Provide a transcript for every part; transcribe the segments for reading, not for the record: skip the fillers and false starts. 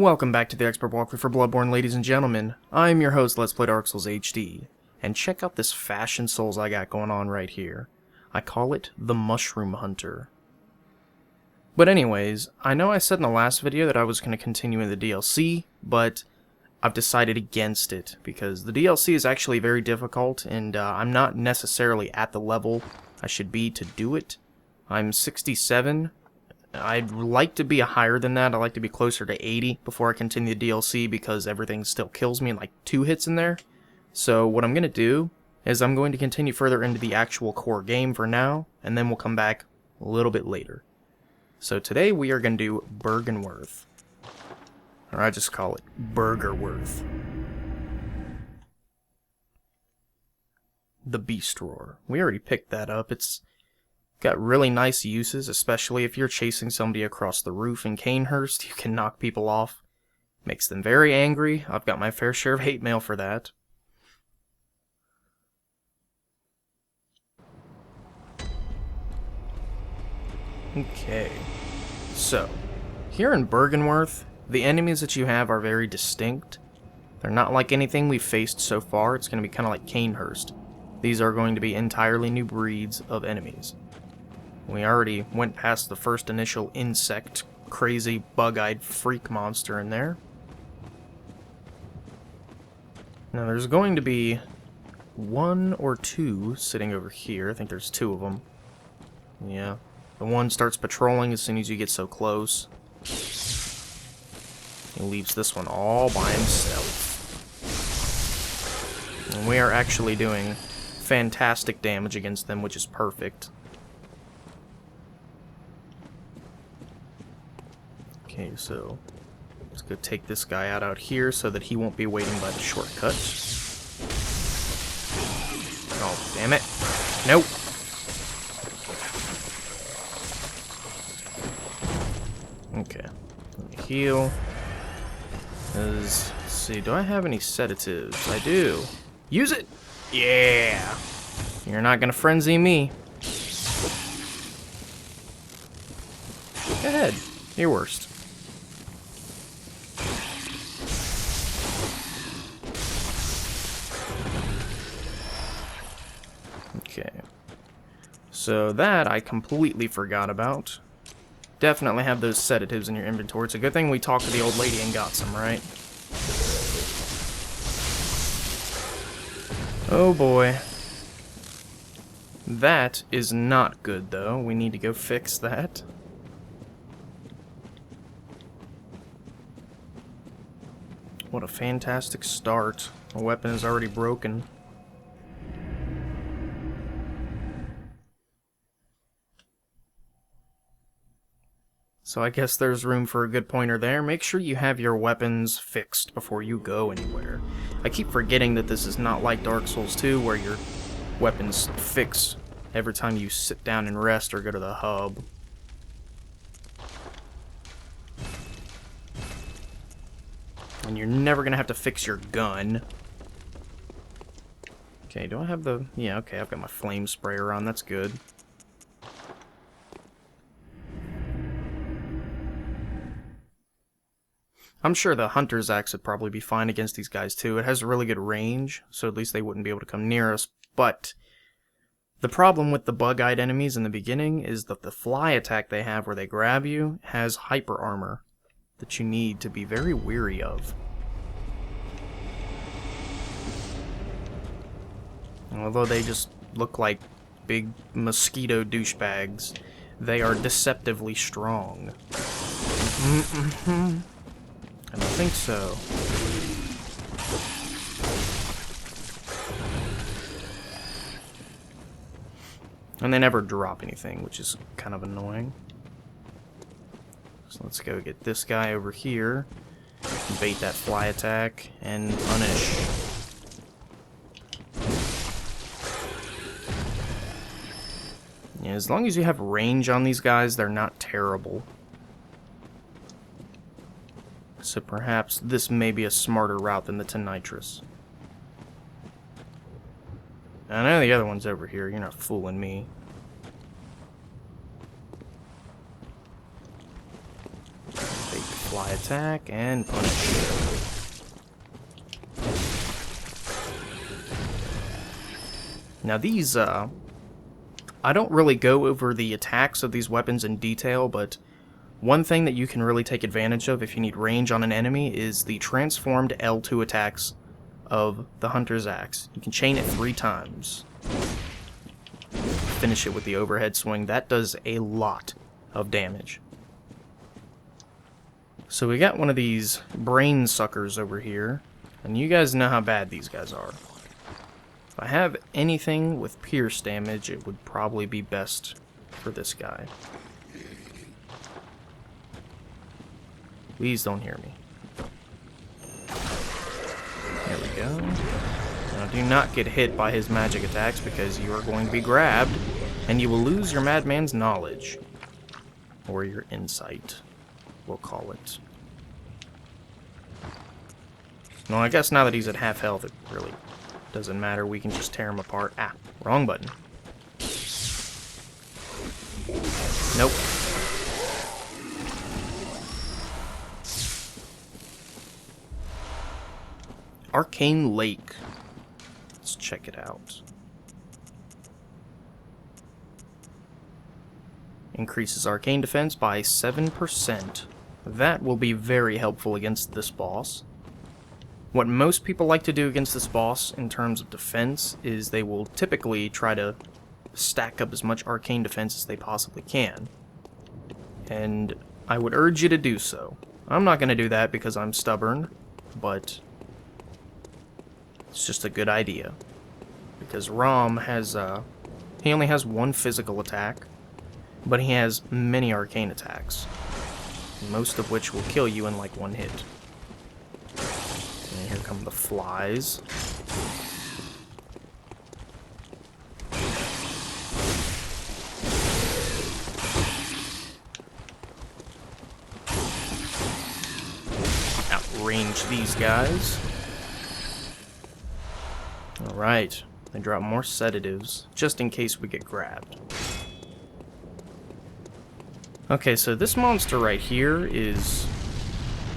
Welcome back to the Expert Walkthrough for Bloodborne, ladies and gentlemen. I'm your host, Let's Play Dark Souls HD, and check out this fashion souls I got going on right here. I call it the Mushroom Hunter. But anyways, I know I said in the last video that I was going to continue in the DLC, but I've decided against it, because the DLC is actually very difficult, and I'm not necessarily at the level I should be to do it. I'm 67. I'd like to be higher than that. I'd like to be closer to 80 before I continue the DLC because everything still kills me in like 2 hits in there. So what I'm going to do is I'm going to continue further into the actual core game for now, and then we'll come back a little bit later. So today we are going to do Byrgenwerth. Or I just call it Byrgenwerth. The Beast Roar. We already picked that up. It's got really nice uses, especially if you're chasing somebody across the roof in Canehurst. You can knock people off. Makes them very angry. I've got my fair share of hate mail for that. Okay. So, here in Byrgenwerth, the enemies that you have are very distinct. They're not like anything we've faced so far. It's going to be kind of like Canehurst. These are going to be entirely new breeds of enemies. We already went past the first initial insect, crazy, bug-eyed freak monster in there. Now there's going to be 1 or 2 sitting over here. I think there's 2 of them. Yeah. The one starts patrolling as soon as you get so close. He leaves this one all by himself. And we are actually doing fantastic damage against them, which is perfect. Okay, so let's go take this guy out here so that he won't be waiting by the shortcut. Oh, damn it. Nope. Okay, let me heal. Let's see, do I have any sedatives? I do. Use it! Yeah! You're not gonna frenzy me. Go ahead. Your worst. Okay. So that I completely forgot about. Definitely have those sedatives in your inventory. It's a good thing we talked to the old lady and got some, right? Oh boy. That is not good, though. We need to go fix that. What a fantastic start. The weapon is already broken. So I guess there's room for a good pointer there. Make sure you have your weapons fixed before you go anywhere. I keep forgetting that this is not like Dark Souls 2, where your weapons fix every time you sit down and rest or go to the hub. And you're never going to have to fix your gun. Okay, do I have the... Yeah, okay, I've got my flame sprayer on. That's good. I'm sure the Hunter's Axe would probably be fine against these guys too. It has a really good range, so at least they wouldn't be able to come near us. But the problem with the bug-eyed enemies in the beginning is that the fly attack they have where they grab you has hyper armor that you need to be very wary of. And although they just look like big mosquito douchebags, they are deceptively strong. I don't think so. And they never drop anything, which is kind of annoying. So let's go get this guy over here, bait that fly attack, and punish. Yeah, as long as you have range on these guys, they're not terrible. So perhaps this may be a smarter route than the Tonitrus. I know the other one's over here. You're not fooling me. Bait the Fly attack and punish. Now these, I don't really go over the attacks of these weapons in detail, but one thing that you can really take advantage of if you need range on an enemy is the transformed L2 attacks of the Hunter's Axe. You can chain it 3 times. Finish it with the overhead swing. That does a lot of damage. So we got one of these brain suckers over here, and you guys know how bad these guys are. If I have anything with pierce damage, it would probably be best for this guy. Please don't hear me. There we go. Now do not get hit by his magic attacks because you are going to be grabbed and you will lose your madman's knowledge. Or your insight, we'll call it. Well, I guess now that he's at half health, it really doesn't matter. We can just tear him apart. Ah, wrong button. Nope. Arcane Lake. Let's check it out. Increases arcane defense by 7%. That will be very helpful against this boss. What most people like to do against this boss in terms of defense is they will typically try to stack up as much arcane defense as they possibly can. And I would urge you to do so. I'm not going to do that because I'm stubborn, but it's just a good idea. Because Rom has, he only has 1 physical attack, but he has many arcane attacks, most of which will kill you in like 1 hit. And here come the flies. Outrange these guys. Alright, they drop more sedatives, just in case we get grabbed. Okay, so this monster right here is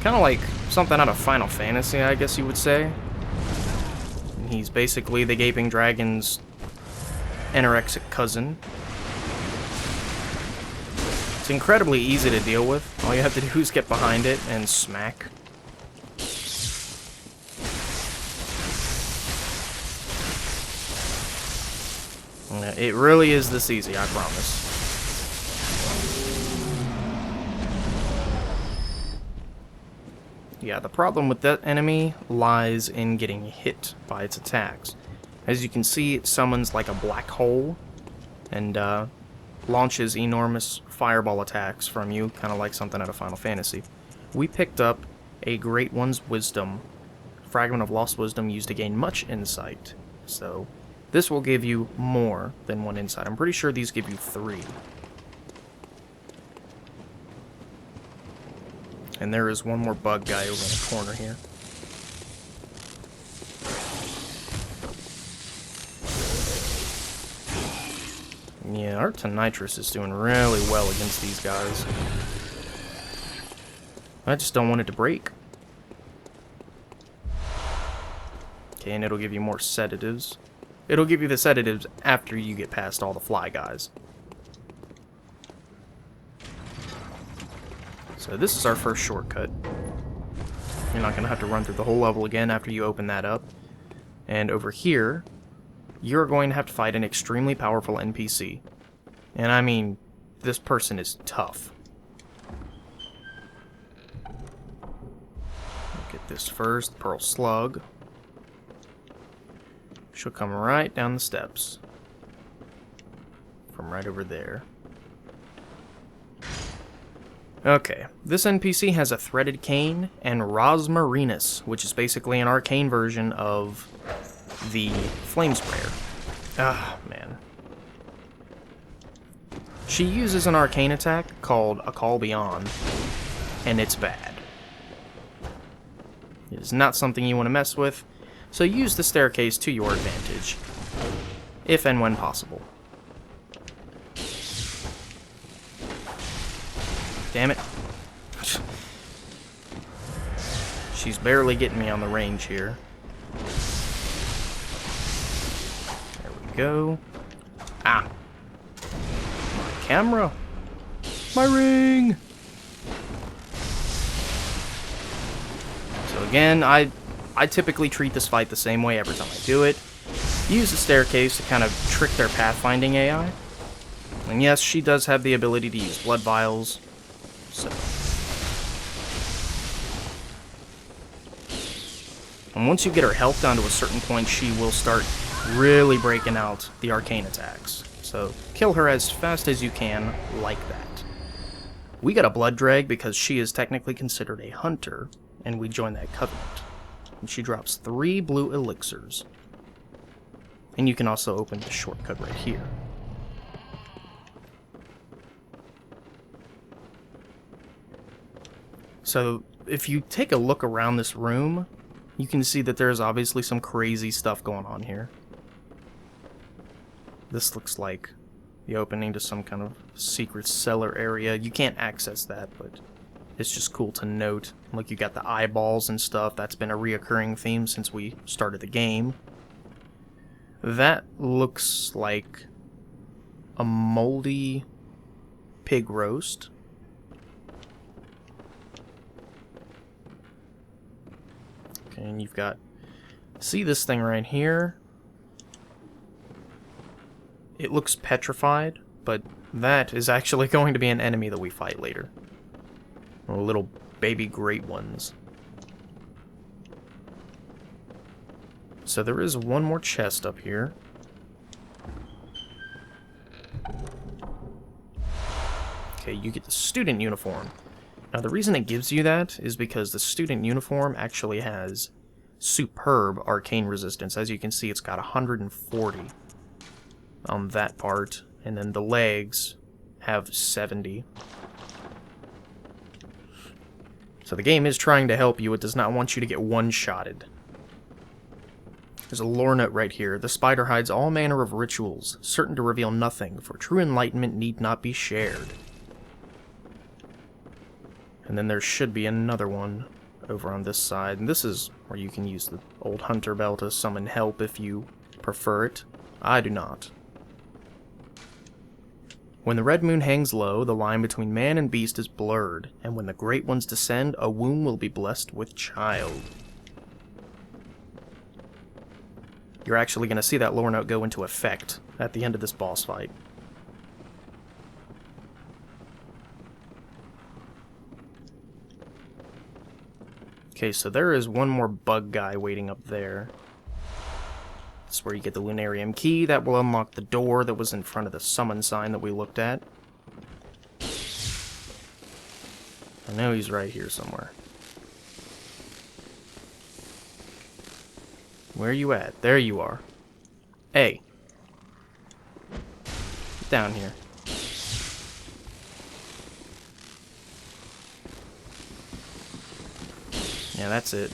kind of like something out of Final Fantasy, I guess you would say. And he's basically the Gaping Dragon's anorexic cousin. It's incredibly easy to deal with. All you have to do is get behind it and smack. It really is this easy, I promise. Yeah, the problem with that enemy lies in getting hit by its attacks. As you can see, it summons like a black hole and launches enormous fireball attacks from you, kind of like something out of Final Fantasy. We picked up a Great One's Wisdom, fragment of lost wisdom used to gain much insight. So this will give you more than 1 insight. I'm pretty sure these give you 3. And there is one more bug guy over in the corner here. Yeah, our Tonitrus is doing really well against these guys. I just don't want it to break. Okay, and it'll give you more sedatives. It'll give you the sedatives after you get past all the fly guys. So this is our first shortcut. You're not going to have to run through the whole level again after you open that up. And over here, you're going to have to fight an extremely powerful NPC. And I mean, this person is tough. Get this first, Pearl Slug. She'll come right down the steps. From right over there. Okay, this NPC has a threaded cane and Rosmarinus, which is basically an arcane version of the Flame Sprayer. Ah, man. She uses an arcane attack called A Call Beyond, and it's bad. It is not something you want to mess with, so use the staircase to your advantage, if and when possible. Damn it. She's barely getting me on the range here. There we go. Ah! My camera! My ring! So again, I typically treat this fight the same way every time I do it. Use the staircase to kind of trick their pathfinding AI. And yes, she does have the ability to use blood vials. So. And once you get her health down to a certain point, she will start really breaking out the arcane attacks. So kill her as fast as you can, like that. We got a blood drag because she is technically considered a hunter, and we join that covenant. And she drops 3 blue elixirs. And you can also open the shortcut right here. So if you take a look around this room, you can see that there's obviously some crazy stuff going on here. This looks like the opening to some kind of secret cellar area. You can't access that, but it's just cool to note. Like, you got the eyeballs and stuff. That's been a reoccurring theme since we started the game. That looks like a moldy pig roast. Okay, and you've got... See this thing right here? It looks petrified, but that is actually going to be an enemy that we fight later. Little baby great ones. So there is one more chest up here. Okay, you get the student uniform. Now the reason it gives you that is because the student uniform actually has superb arcane resistance. As you can see, it's got 140 on that part, and then the legs have 70. So the game is trying to help you. It does not want you to get one-shotted. There's a lore note right here. The spider hides all manner of rituals, certain to reveal nothing, for true enlightenment need not be shared. And then there should be another one over on this side, and this is where you can use the old hunter bell to summon help if you prefer it. I do not. When the red moon hangs low, the line between man and beast is blurred, and when the great ones descend, a womb will be blessed with child. You're actually going to see that lore note go into effect at the end of this boss fight. Okay, so there is one more bug guy waiting up there. That's where you get the Lunarium key. That will unlock the door that was in front of the summon sign that we looked at. I know he's right here somewhere. Where are you at? There you are. Hey. Get down here. Yeah, that's it.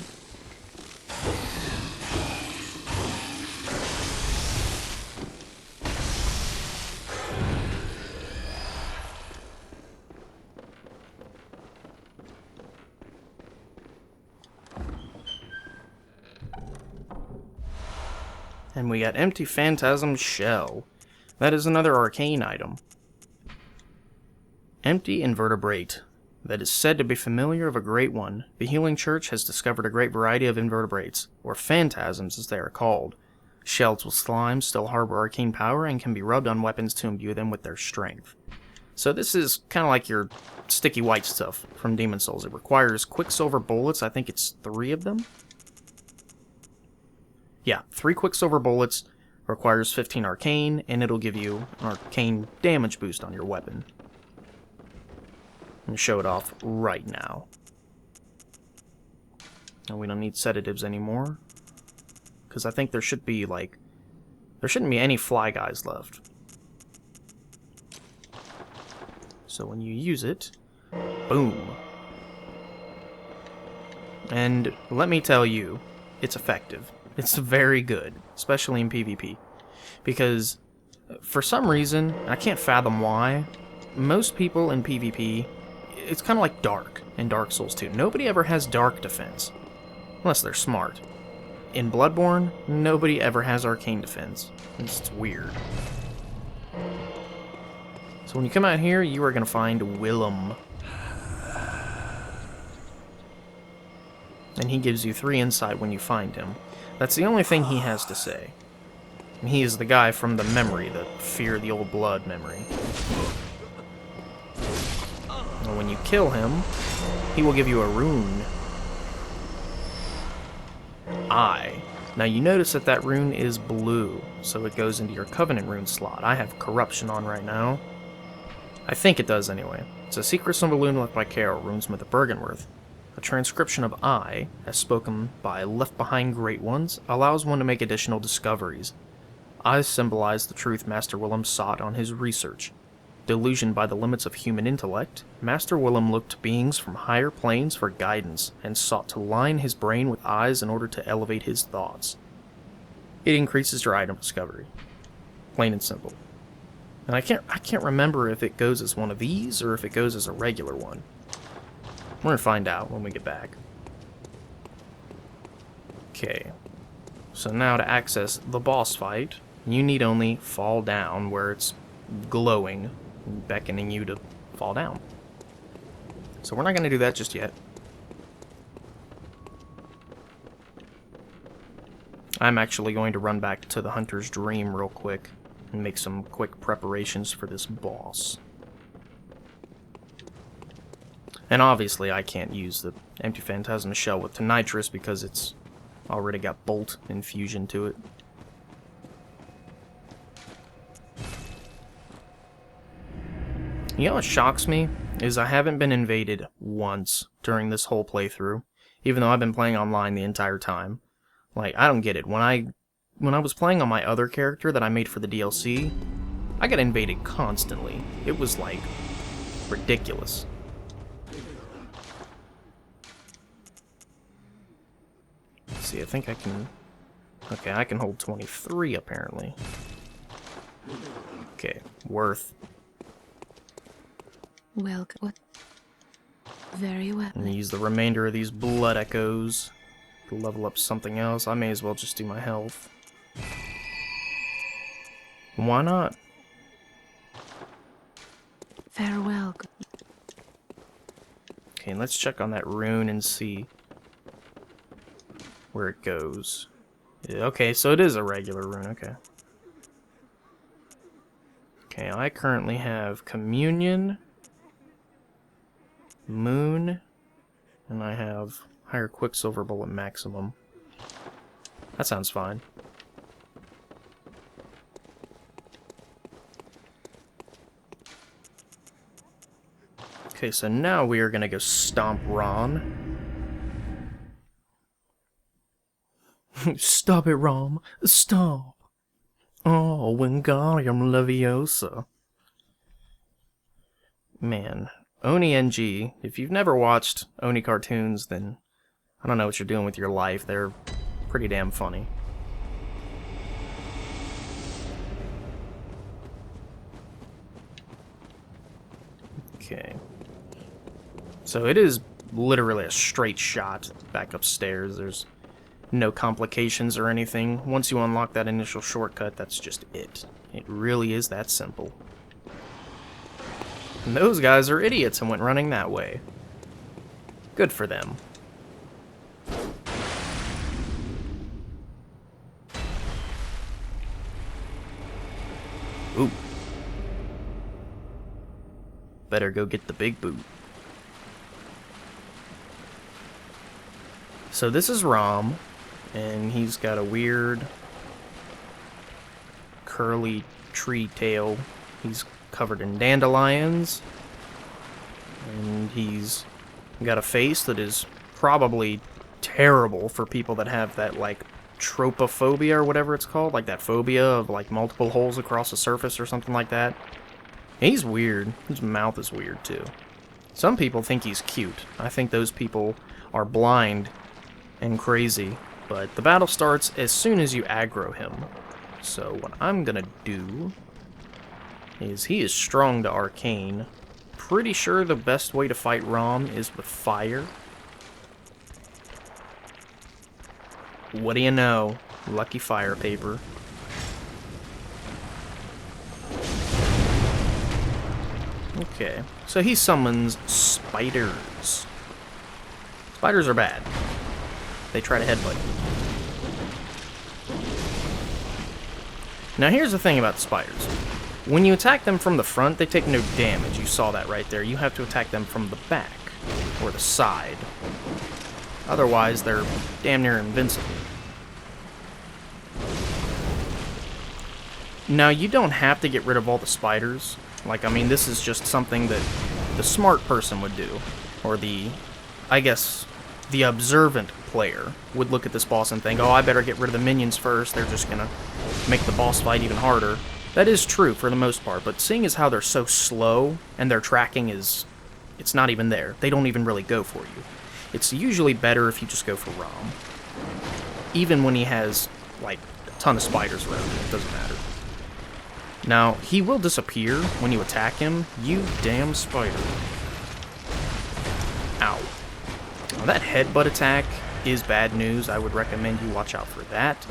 And we got Empty Phantasm Shell. That is another arcane item. Empty Invertebrate. That is said to be familiar of a great one. The Healing Church has discovered a great variety of invertebrates, or phantasms as they are called. Shells with slime still harbor arcane power and can be rubbed on weapons to imbue them with their strength. So this is kind of like your sticky white stuff from Demon Souls. It requires Quicksilver bullets. I think it's 3 of them. Yeah, 3 Quicksilver bullets, requires 15 arcane, and it'll give you an arcane damage boost on your weapon. I'm going to show it off right now. And we don't need sedatives anymore. Because I think there should be, like... There shouldn't be any fly guys left. So when you use it... Boom. And let me tell you, it's effective. It's very good. Especially in PvP. Because, for some reason, I can't fathom why, most people in PvP... It's kind of like Dark in Dark Souls 2. Nobody ever has Dark defense. Unless they're smart. In Bloodborne, nobody ever has arcane defense. It's weird. So when you come out here, you are going to find Willem. And he gives you 3 insight when you find him. That's the only thing he has to say. And he is the guy from the memory, the Fear the Old Blood memory. And when you kill him, he will give you a rune. Now you notice that that rune is blue, so it goes into your Covenant rune slot. I have Corruption on right now. I think it does anyway. It's a secret symbol rune left by Carol, runesmith of Byrgenwerth. A transcription of I, as spoken by left behind great ones, allows one to make additional discoveries. I symbolize the truth Master Willem sought on his research. Delusioned by the limits of human intellect, Master Willem looked to beings from higher planes for guidance, and sought to line his brain with eyes in order to elevate his thoughts. It increases your item discovery. Plain and simple. And I can't remember if it goes as one of these, or if it goes as a regular one. We're gonna find out when we get back. Okay. So now to access the boss fight, you need only fall down where it's glowing, beckoning you to fall down. So we're not going to do that just yet. I'm actually going to run back to the Hunter's Dream real quick and make some quick preparations for this boss. And obviously I can't use the Empty Phantasm Shell with Nitrous because it's already got Bolt infusion to it. You know what shocks me? Is I haven't been invaded once during this whole playthrough, even though I've been playing online the entire time. Like, I don't get it. When I was playing on my other character that I made for the DLC, I got invaded constantly. It was, like, ridiculous. Let's see, I think I can... Okay, I can hold 23, apparently. Okay, Worth. Welcome. Very well. And use the remainder of these blood echoes to level up something else. I may as well just do my health. Why not? Farewell. Okay, let's check on that rune and see where it goes. Yeah, okay, so it is a regular rune, okay. Okay, I currently have Communion, Moon, and I have Higher Quicksilver Bullet Maximum. That sounds fine. Okay, so now we are gonna go stomp Rom. Stop it, Rom. Stop. Oh, Wingardium Leviosa. Man, Oni NG, if you've never watched Oni cartoons, then I don't know what you're doing with your life. They're pretty damn funny. Okay. So it is literally a straight shot back upstairs. There's no complications or anything. Once you unlock that initial shortcut, that's just it. It really is that simple. And those guys are idiots and went running that way. Good for them. Ooh. Better go get the big boot. So this is Rom, and he's got a weird curly tree tail. He's covered in dandelions, and he's got a face that is probably terrible for people that have that, like, tropophobia or whatever it's called, like that phobia of, like, multiple holes across the surface or something like that. He's weird. His mouth is weird, too. Some people think he's cute. I think those people are blind and crazy, but the battle starts as soon as you aggro him. So what I'm gonna do is, he is strong to arcane. Pretty sure the best way to fight Rom is with fire. What do you know? Lucky fire paper. Okay, so he summons spiders. Spiders are bad. They try to headbutt you. Now here's the thing about the spiders. When you attack them from the front, they take no damage. You saw that right there. You have to attack them from the back, or the side. Otherwise, they're damn near invincible. Now, you don't have to get rid of all the spiders. Like, I mean, this is just something that the smart person would do. Or I guess, the observant player would look at this boss and think, oh, I better get rid of the minions first. They're just gonna make the boss fight even harder. That is true for the most part, but seeing as how they're so slow and their tracking it's not even there. They don't even really go for you. It's usually better if you just go for Rom. Even when he has, like, a ton of spiders around him, it doesn't matter. Now, he will disappear when you attack him. You damn spider. Ow. Now, that headbutt attack is bad news. I would recommend you watch out for that.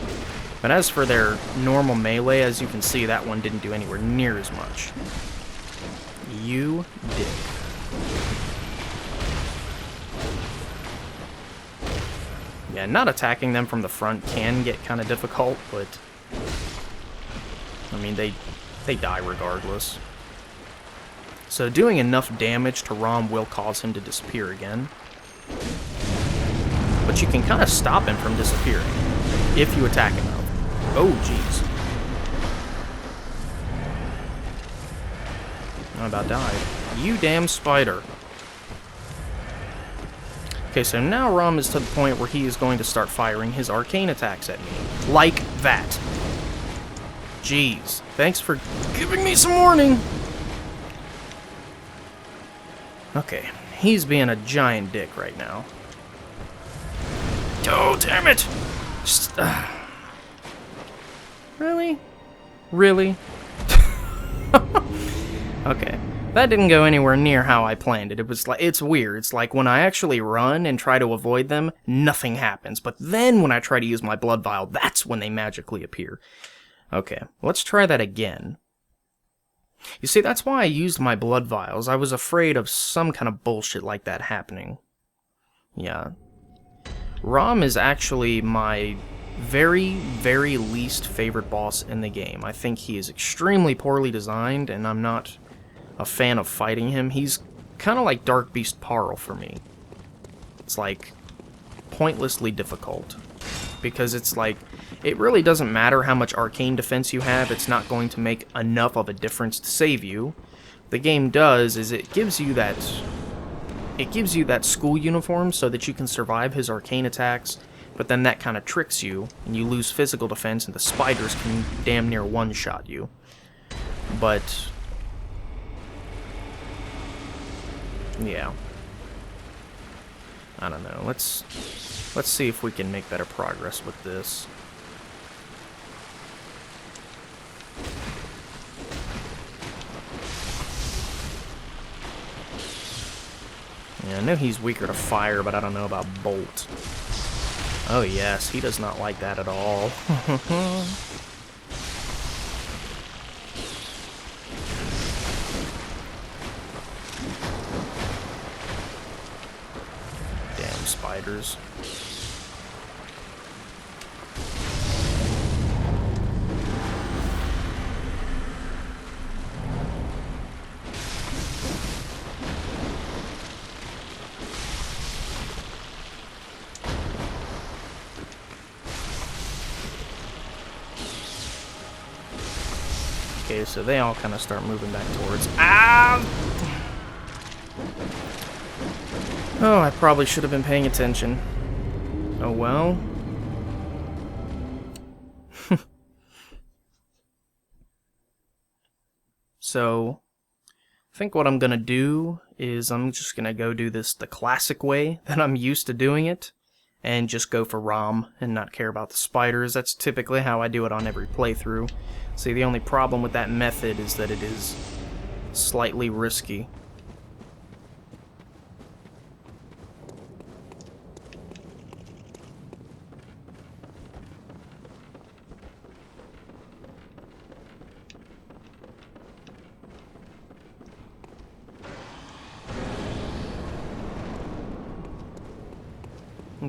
But as for their normal melee, as you can see, that one didn't do anywhere near as much. You dick. Yeah, not attacking them from the front can get kind of difficult, but I mean, they die regardless. So doing enough damage to Rom will cause him to disappear again. But you can kind of stop him from disappearing if you attack him out. Oh, jeez. I about died. You damn spider. Okay, so now Rom is to the point where he is going to start firing his arcane attacks at me. Like that. Jeez. Thanks for giving me some warning. Okay, he's being a giant dick right now. Oh, damn it! Just, Really? Really? Okay. That didn't go anywhere near how I planned it. It was like, it's weird. It's like when I actually run and try to avoid them, nothing happens. But then when I try to use my blood vial, that's when they magically appear. Okay, let's try that again. You see, that's why I used my blood vials. I was afraid of some kind of bullshit like that happening. Yeah. Rom is actually my very, very least favorite boss in the game. I think he is extremely poorly designed, and I'm not a fan of fighting him. He's kind of like Dark Beast Parl for me. It's like pointlessly difficult. Because it's like, it really doesn't matter how much arcane defense you have, it's not going to make enough of a difference to save you. The game does is it gives you that school uniform so that you can survive his arcane attacks, but then that kind of tricks you, and you lose physical defense, and the spiders can damn near one-shot you. But yeah. I don't know. Let's see if we can make better progress with this. Yeah, I know he's weaker to fire, but I don't know about bolt. Oh yes, he does not like that at all. Damn spiders. Okay, so they all kind of start moving back towards... Ah! Oh, I probably should have been paying attention. Oh well. So, I think what I'm gonna do is I'm just gonna go do this the classic way that I'm used to doing it, and just go for Rom and not care about the spiders. That's typically how I do it on every playthrough. See, the only problem with that method is that it is slightly risky.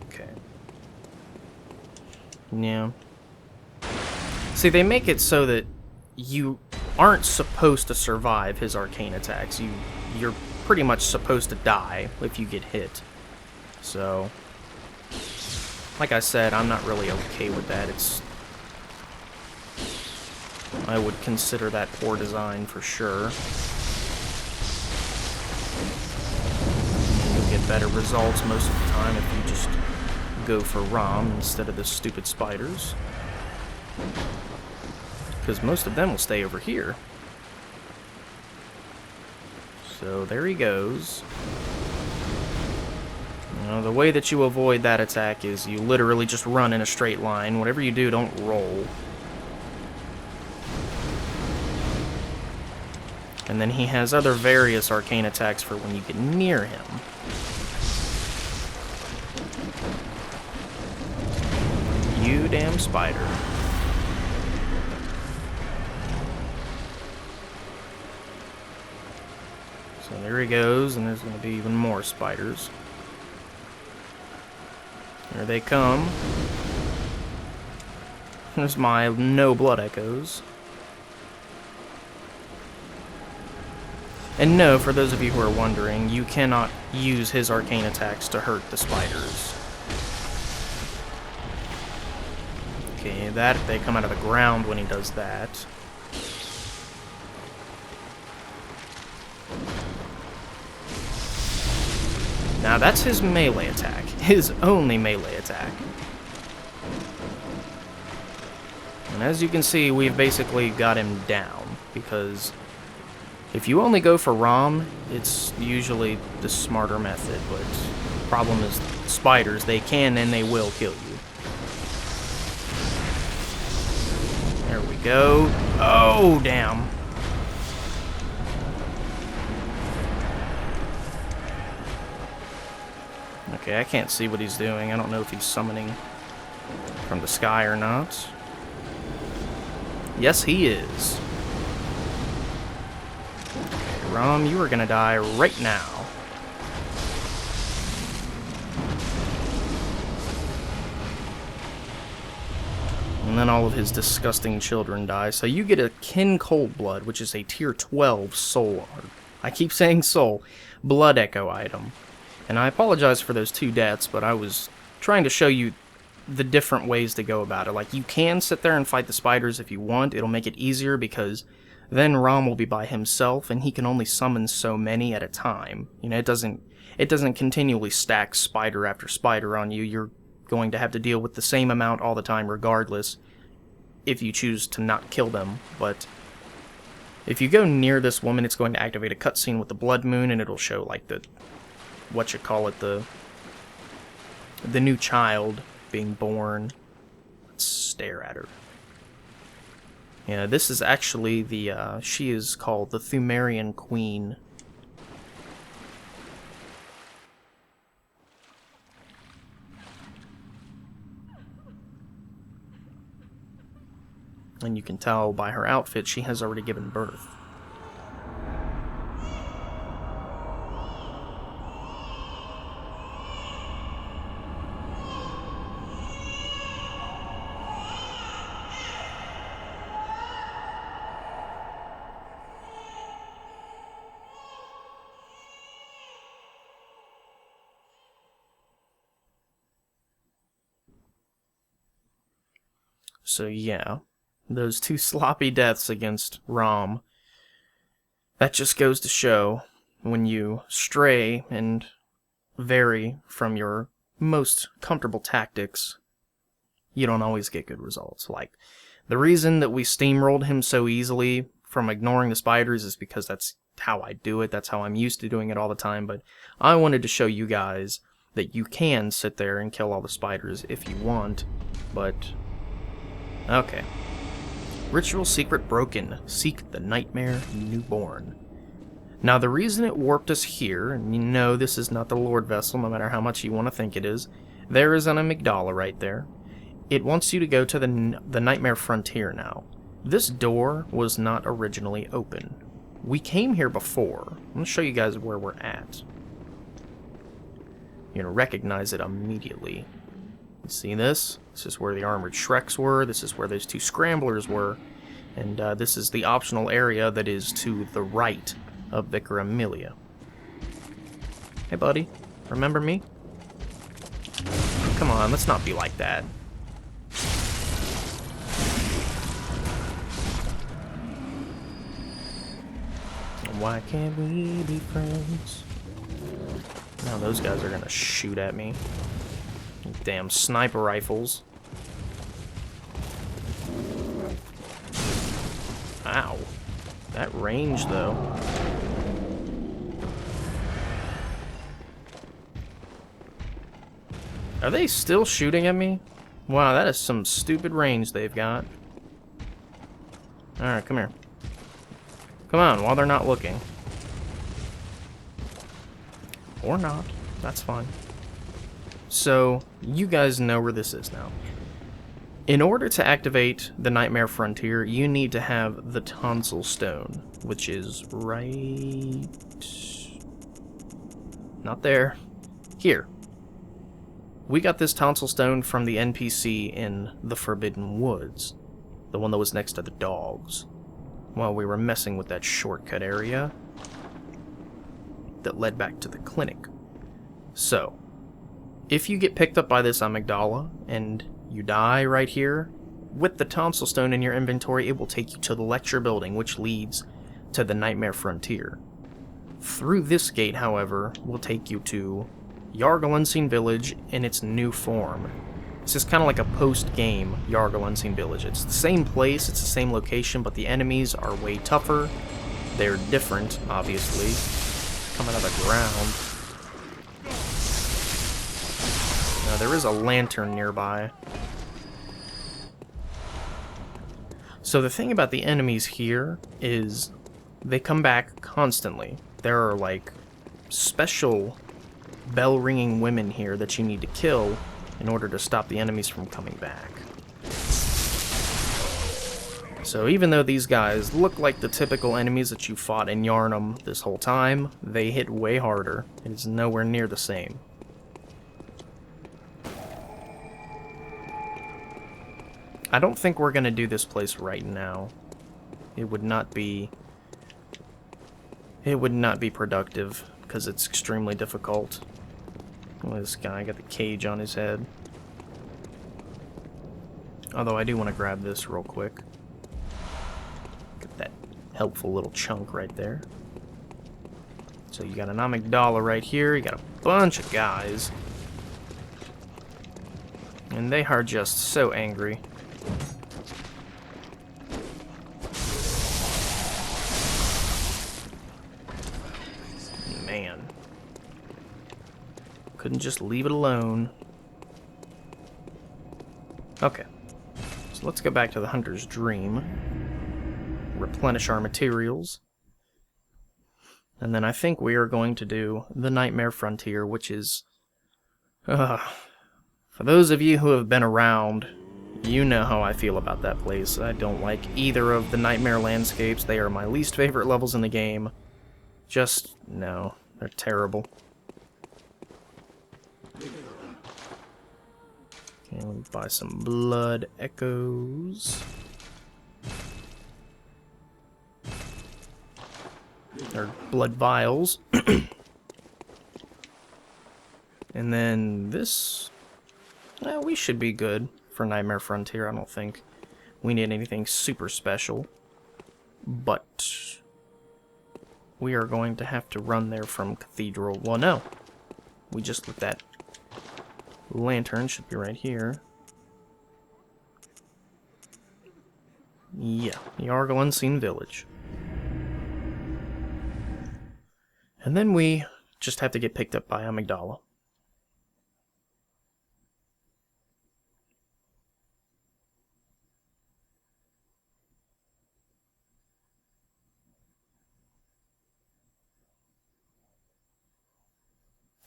Okay. Yeah. See, they make it so that you aren't supposed to survive his arcane attacks. You're pretty much supposed to die if you get hit. So, like I said, I'm not really okay with that. I would consider that poor design for sure. You'll get better results most of the time if you just go for Rom instead of the stupid spiders. Because most of them will stay over here. So there he goes. The way that you avoid that attack is you literally just run in a straight line. Whatever you do, don't roll. And then he has other various arcane attacks for when you get near him. You damn spider. So there he goes, and there's going to be even more spiders. Here they come. There's my no blood echoes. And no, for those of you who are wondering, you cannot use his arcane attacks to hurt the spiders. Okay, they come out of the ground when he does that. Now that's his melee attack. His only melee attack. And as you can see, we've basically got him down, because if you only go for Rom, it's usually the smarter method, but the problem is spiders, they can and they will kill you. There we go. Oh, damn. Okay, I can't see what he's doing. I don't know if he's summoning from the sky or not. Yes, he is. Okay, Rom, you are gonna die right now. And then all of his disgusting children die. So you get a Kin Cold Blood, which is a tier 12 soul. I keep saying soul. Blood Echo item. And I apologize for those 2 deaths, but I was trying to show you the different ways to go about it. Like, you can sit there and fight the spiders if you want. It'll make it easier because then Rom will be by himself and he can only summon so many at a time. You know, it doesn't continually stack spider after spider on you. You're going to have to deal with the same amount all the time regardless if you choose to not kill them. But if you go near this woman, it's going to activate a cutscene with the blood moon, and it'll show like the the new child being born. Let's stare at her. Yeah, this is actually she is called the Thumerian Queen. And you can tell by her outfit she has already given birth. So yeah, those 2 sloppy deaths against Rom, that just goes to show when you stray and vary from your most comfortable tactics, you don't always get good results. Like, the reason that we steamrolled him so easily from ignoring the spiders is because that's how I do it, that's how I'm used to doing it all the time, but I wanted to show you guys that you can sit there and kill all the spiders if you want, but okay. Ritual secret broken. Seek the nightmare newborn. Now, the reason it warped us here, and you know this is not the Lord Vessel, no matter how much you want to think it is, there is an amygdala right there. It wants you to go to the Nightmare Frontier now. This door was not originally open. We came here before. I'm going to show you guys where we're at. you're going to recognize it immediately. You see this? This is where the armored Shreks were. This is where those two scramblers were. And this is the optional area that is to the right of Vicar Amelia. Hey, buddy. Remember me? Come on, let's not be like that. Why can't we be friends? Now those guys are gonna shoot at me. Damn sniper rifles. Ow. That range, though. Are they still shooting at me? Wow, that is some stupid range they've got. Alright, come here. Come on, while they're not looking. Or not. That's fine. So, you guys know where this is now. In order to activate the Nightmare Frontier, you need to have the Tonsil Stone, which is right... Not there. Here. We got this Tonsil Stone from the NPC in the Forbidden Woods, the one that was next to the dogs, while we were messing with that shortcut area that led back to the clinic. So, if you get picked up by this amygdala and you die right here, with the Tonsil Stone in your inventory, it will take you to the lecture building, which leads to the Nightmare Frontier. Through this gate, however, will take you to Yargul Unseen Village in its new form. This is kind of like a post-game Yargul Unseen Village. It's the same place, it's the same location, but the enemies are way tougher. They're different, obviously. Coming out of the ground. Now, there is a lantern nearby. So the thing about the enemies here is they come back constantly. There are, like, special bell-ringing women here that you need to kill in order to stop the enemies from coming back. So even though these guys look like the typical enemies that you fought in Yharnam this whole time, they hit way harder. It is nowhere near the same. I don't think we're going to do this place right now. It would not be productive, because it's extremely difficult. Oh, this guy got the cage on his head. Although I do want to grab this real quick. Get that helpful little chunk right there. So you got an amygdala right here, you got a bunch of guys. And they are just so angry. Man. Couldn't just leave it alone. Okay. So let's go back to the Hunter's Dream. Replenish our materials. And then I think we are going to do the Nightmare Frontier, which is... for those of you who have been around, you know how I feel about that place. I don't like either of the Nightmare landscapes. They are my least favorite levels in the game. Just, no. They're terrible. Okay, let me buy some blood echoes. Or blood vials. And then this... we should be good for Nightmare Frontier. I don't think we need anything super special. But we are going to have to run there from Cathedral. Well, no. We just lit that lantern. Should be right here. Yeah, Yargul Unseen Village. And then we just have to get picked up by Amygdala.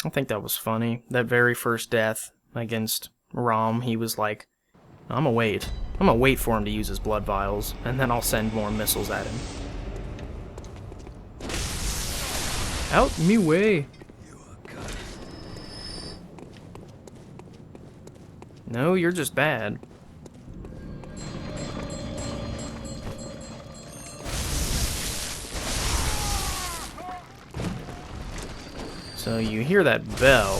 I think that was funny. That very first death against Rom, he was like, I'm gonna wait for him to use his blood vials, and then I'll send more missiles at him. Out me way. No, you're just bad. So you hear that bell.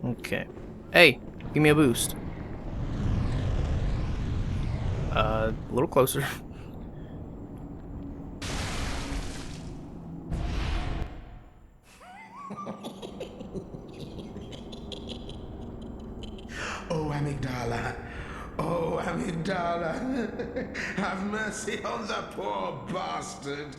Okay. Hey, give me a boost. A little closer. Oh, amygdala. Oh, amygdala. Have mercy on the poor bastard.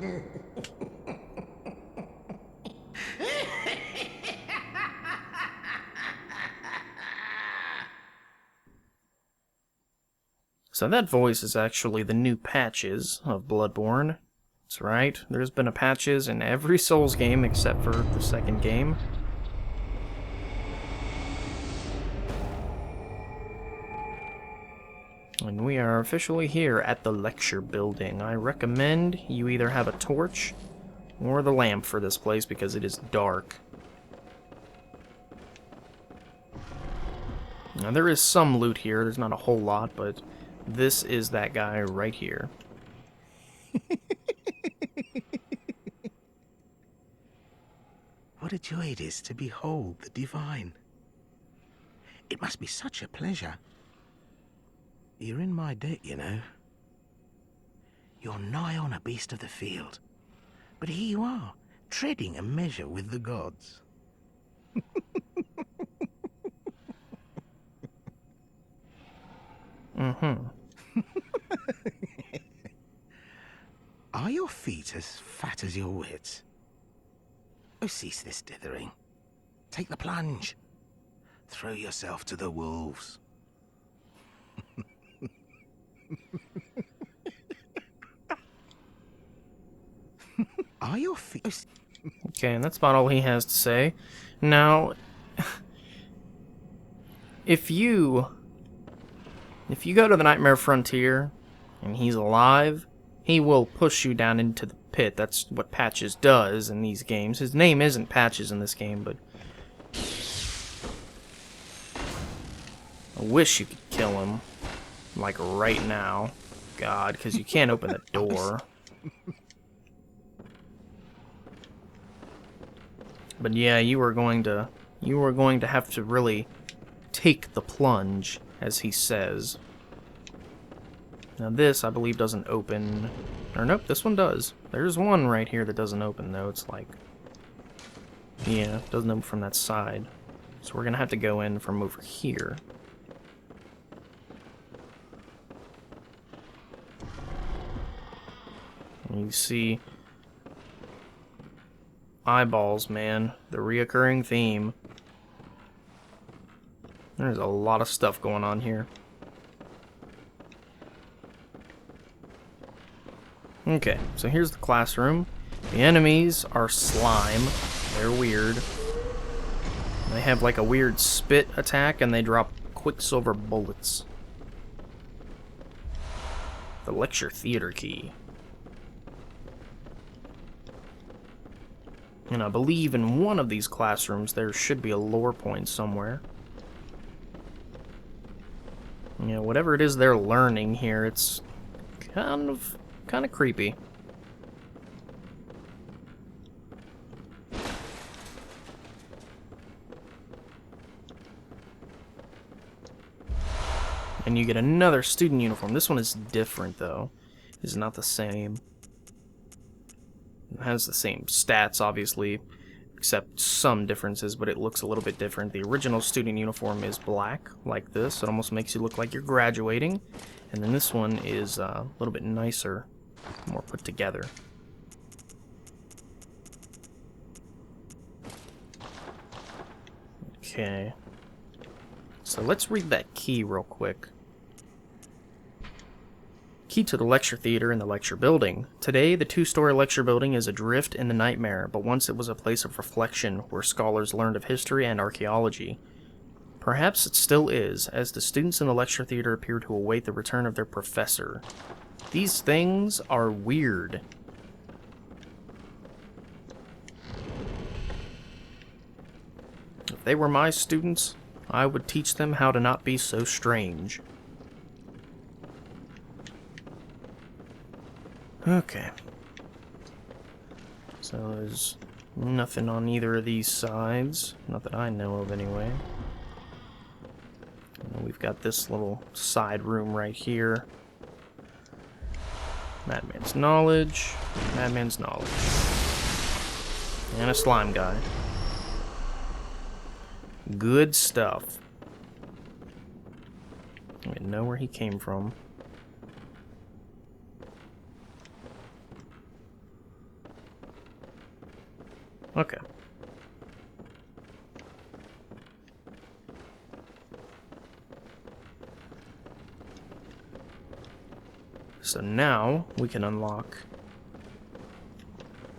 So that voice is actually the new patches of Bloodborne. That's right, there's been a patches in every Souls game except for the second game. And we are officially here at the lecture building. I recommend you either have a torch or the lamp for this place because it is dark. Now there is some loot here, there's not a whole lot, but this is that guy right here. What a joy it is to behold the divine. It must be such a pleasure. You're in my debt, you know. You're nigh on a beast of the field. But here you are, treading a measure with the gods. Are your feet as fat as your wits? Oh, cease this dithering. Take the plunge. Throw yourself to the wolves. Are your feet... Okay, and that's about all he has to say. Now, if you go to the Nightmare Frontier and he's alive, he will push you down into the pit. That's what Patches does in these games. His name isn't Patches in this game, but I wish you could kill him, like right now. God, because you can't open the door. But yeah, you are going to have to really take the plunge, as he says. Now this, I believe, doesn't open. Or nope, this one does. There's one right here that doesn't open, though. It's like, yeah, it doesn't open from that side. So we're gonna have to go in from over here. And you see eyeballs, man. The reoccurring theme. There's a lot of stuff going on here. Okay, so here's the classroom. The enemies are slime. They're weird. They have like a weird spit attack and they drop quicksilver bullets. The lecture theater key. And I believe in one of these classrooms there should be a lore point somewhere. You know, whatever it is they're learning here, it's kind of creepy. And you get another student uniform. This one is different though. It's not the same. It has the same stats, obviously, except some differences, but it looks a little bit different. The original student uniform is black, like this. It almost makes you look like you're graduating. And then this one is a little bit nicer, more put together. Okay. So let's read that key real quick. Key to the lecture theater in the lecture building. Today, the two-story lecture building is adrift in the nightmare, but once it was a place of reflection where scholars learned of history and archaeology. Perhaps it still is, as the students in the lecture theater appear to await the return of their professor. These things are weird. If they were my students, I would teach them how to not be so strange. Okay. So there's nothing on either of these sides. Not that I know of, anyway. We've got this little side room right here. Madman's knowledge. Madman's knowledge. And a slime guy. Good stuff. I didn't know where he came from. Okay. So now we can unlock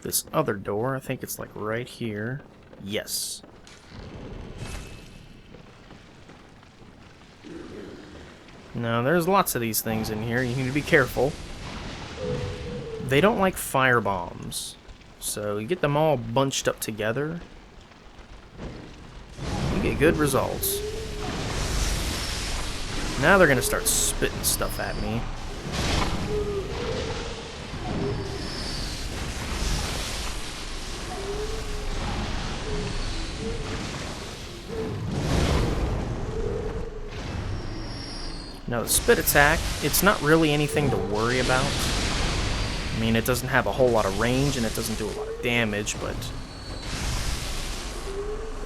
this other door. I think it's like right here. Yes. Now there's lots of these things in here. You need to be careful. They don't like fire bombs. So you get them all bunched up together, you get good results. Now they're gonna start spitting stuff at me. Now the spit attack, it's not really anything to worry about. I mean, it doesn't have a whole lot of range, and it doesn't do a lot of damage, but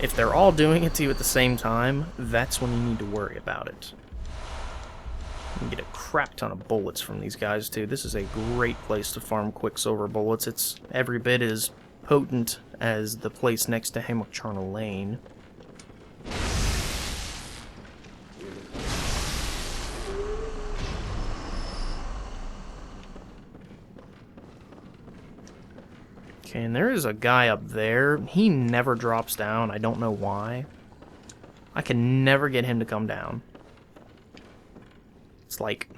if they're all doing it to you at the same time, that's when you need to worry about it. You can get a crap ton of bullets from these guys, too. This is a great place to farm Quicksilver bullets. It's every bit as potent as the place next to Hammock-Charnel Lane. Okay, and there is a guy up there. He never drops down. I don't know why. I can never get him to come down. It's like...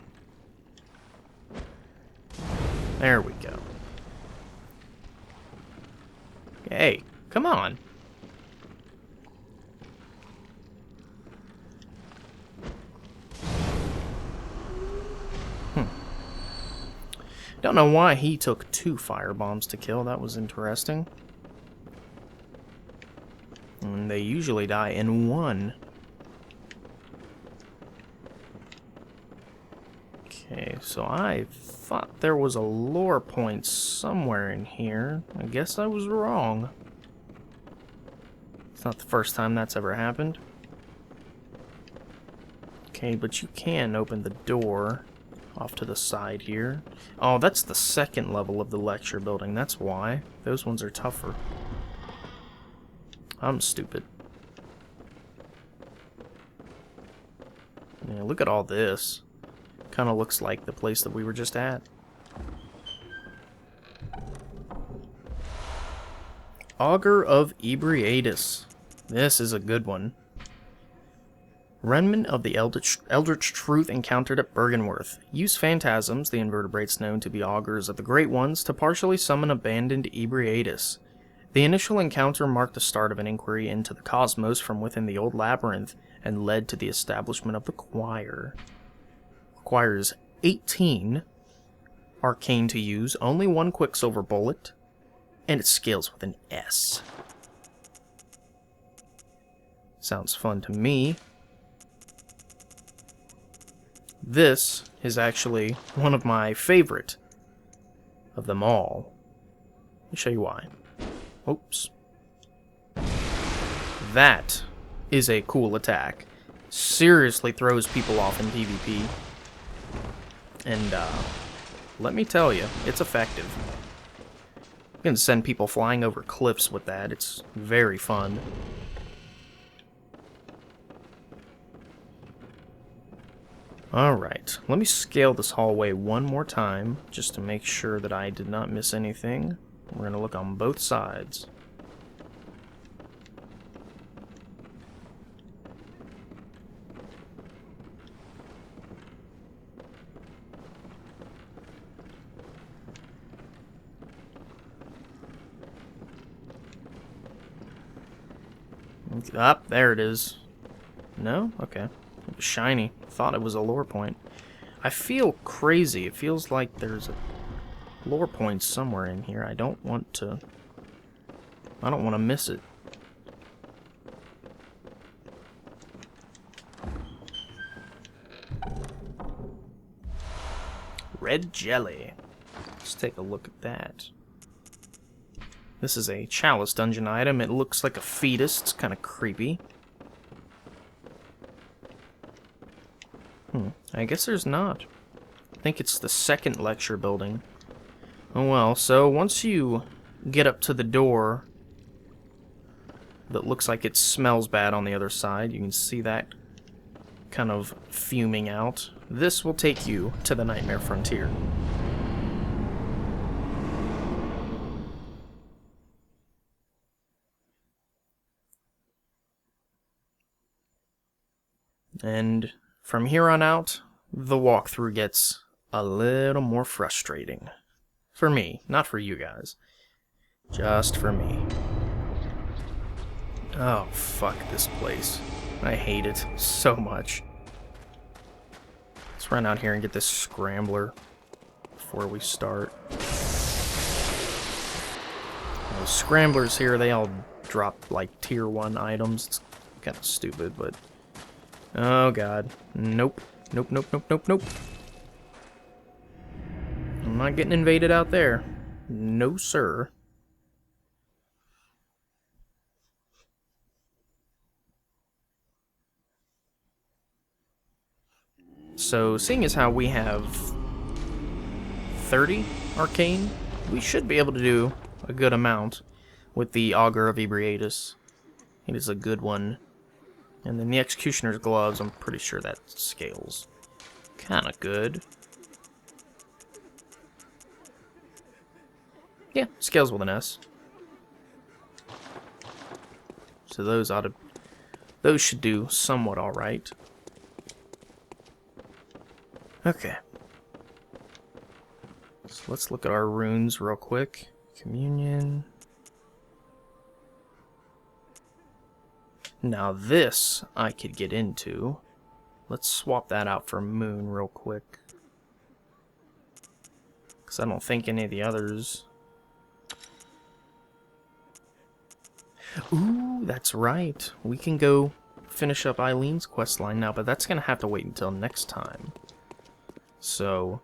There we go. Hey, come on. Don't know why he took 2 firebombs to kill. That was interesting. And they usually die in 1. Okay, so I thought there was a lore point somewhere in here. I guess I was wrong. It's not the first time that's ever happened. Okay, but you can open the door off to the side here. Oh, that's the second level of the lecture building. That's why. Those ones are tougher. I'm stupid. Yeah, look at all this. Kind of looks like the place that we were just at. Augur of Ebriatus. This is a good one. Remnant of the Eldritch Truth encountered at Byrgenwerth. Use phantasms, the invertebrates known to be augurs of the Great Ones, to partially summon abandoned Ebriatus. The initial encounter marked the start of an inquiry into the cosmos from within the old labyrinth, and led to the establishment of the choir. Requires 18 arcane to use, only 1 Quicksilver bullet, and it scales with an S. Sounds fun to me. This is actually one of my favorite of them all. Let me show you why. Oops. That is a cool attack. Seriously throws people off in PvP. And, let me tell you, it's effective. You can send people flying over cliffs with that. It's very fun. Alright, let me scale this hallway one more time, just to make sure that I did not miss anything. We're going to look on both sides. Up, there it is. No? Okay. It was shiny. Thought it was a lore point. I feel crazy. It feels like there's a lore point somewhere in here. I don't want to miss it. Red jelly. Let's take a look at that. This is a chalice dungeon item. It looks like a fetus. It's kind of creepy. I guess there's not. I think it's the second lecture building. Oh well, so once you get up to the door that looks like it smells bad on the other side, you can see that kind of fuming out. This will take you to the Nightmare Frontier. And from here on out, the walkthrough gets a little more frustrating. For me, not for you guys. Just for me. Oh, fuck this place. I hate it so much. Let's run out here and get this scrambler before we start. The scramblers here, they all drop like tier 1 items. It's kind of stupid, but... Oh god. Nope. Nope, nope, nope, nope, nope. I'm not getting invaded out there. No, sir. So, seeing as how we have 30 arcane, we should be able to do a good amount with the Augur of Ebriatus. It is a good one. And then the Executioner's Gloves, I'm pretty sure that scales kind of good. Yeah, scales with an S. So those should do somewhat alright. Okay. So let's look at our runes real quick. Communion. Now this I could get into. Let's swap that out for Moon real quick. Because I don't think any of the others... Ooh, that's right. We can go finish up Eileen's questline now, but that's going to have to wait until next time. So...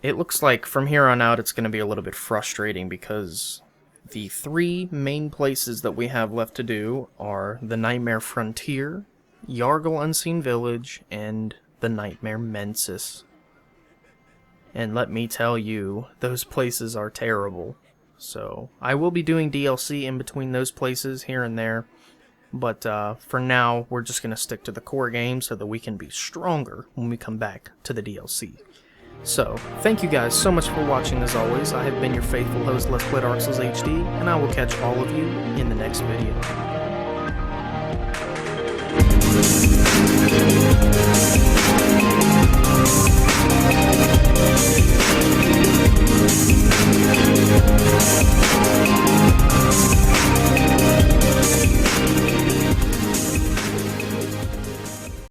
it looks like from here on out it's going to be a little bit frustrating because... the 3 main places that we have left to do are the Nightmare Frontier, Yargle Unseen Village, and the Nightmare Mensis. And let me tell you, those places are terrible. So, I will be doing DLC in between those places here and there, but for now, we're just going to stick to the core game so that we can be stronger when we come back to the DLC. So, thank you guys so much for watching as always. I have been your faithful host, LPDarkSoulsHD, and I will catch all of you in the next video.